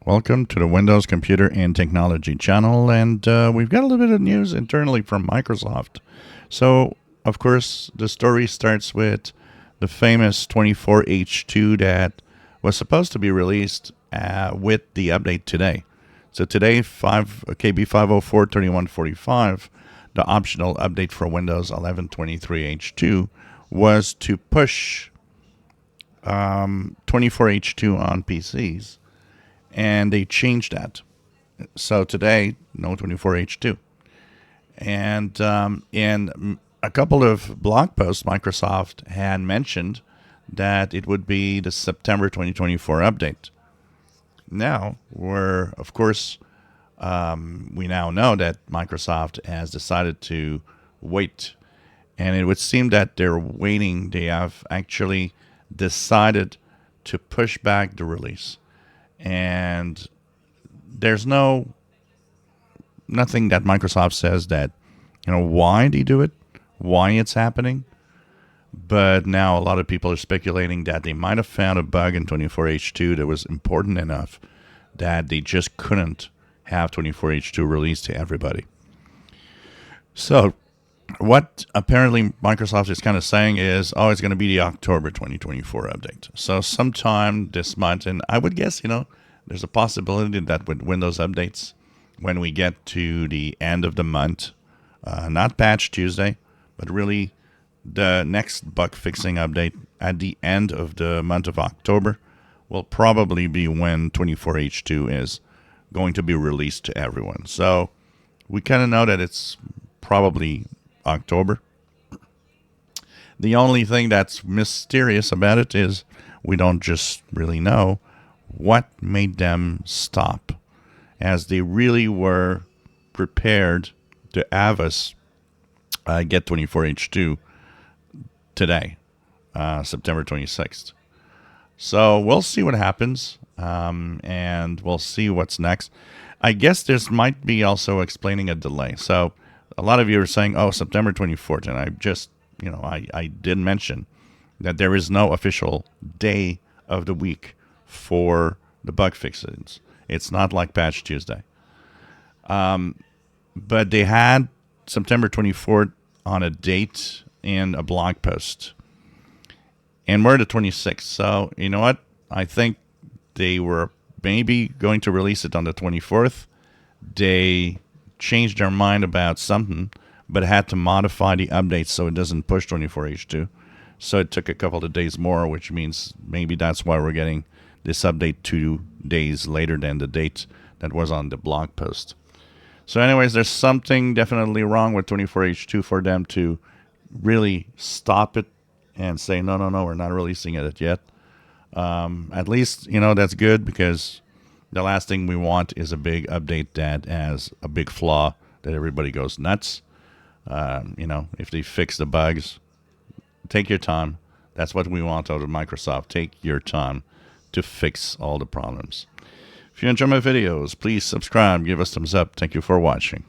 Welcome to the Windows Computer and Technology channel, and we've got a little bit of news internally from Microsoft. So, of course, the story starts with the famous 24H2 that was supposed to be released with the update today. So today, KB 504.31.45, the optional update for Windows 11.23H2 was to push 24H2 on PCs. And they changed that. So today, no 24H2. And in a couple of blog posts, Microsoft had mentioned that it would be the September 2024 update. Now, of course, we now know that Microsoft has decided to wait. And it would seem that they're waiting. They have actually decided to push back the release. And there's nothing that Microsoft says that, why they do it, why it's happening. But now a lot of people are speculating that they might have found a bug in 24H2 that was important enough that they just couldn't have 24H2 released to everybody. So what apparently Microsoft is kind of saying is, it's going to be the October 2024 update. So sometime this month, and I would guess, there's a possibility that with Windows updates, when we get to the end of the month, not Patch Tuesday, but really the next bug fixing update at the end of the month of October will probably be when 24H2 is going to be released to everyone. So we kind of know that it's probably October. The only thing that's mysterious about it is we don't just really know what made them stop, as they really were prepared to have us get 24H2 today, September 26th. So we'll see what happens, and we'll see what's next. I guess this might be also explaining a delay. So a lot of you are saying, September 24th, and I just, I did mention that there is no official day of the week for the bug fixes. It's not like Patch Tuesday. But they had September 24th on a date in a blog post. And we're the 26th. So, you know what? I think they were maybe going to release it on the 24th. They changed their mind about something, but had to modify the update so it doesn't push 24H2. So it took a couple of days more, which means maybe that's why we're getting this update 2 days later than the date that was on the blog post. So anyways, there's something definitely wrong with 24H2 for them to really stop it and say, no, we're not releasing it yet. At least, that's good, because the last thing we want is a big update that has a big flaw that everybody goes nuts. If they fix the bugs, take your time. That's what we want out of Microsoft. Take your time to fix all the problems. If you enjoy my videos, please subscribe, give us thumbs up. Thank you for watching.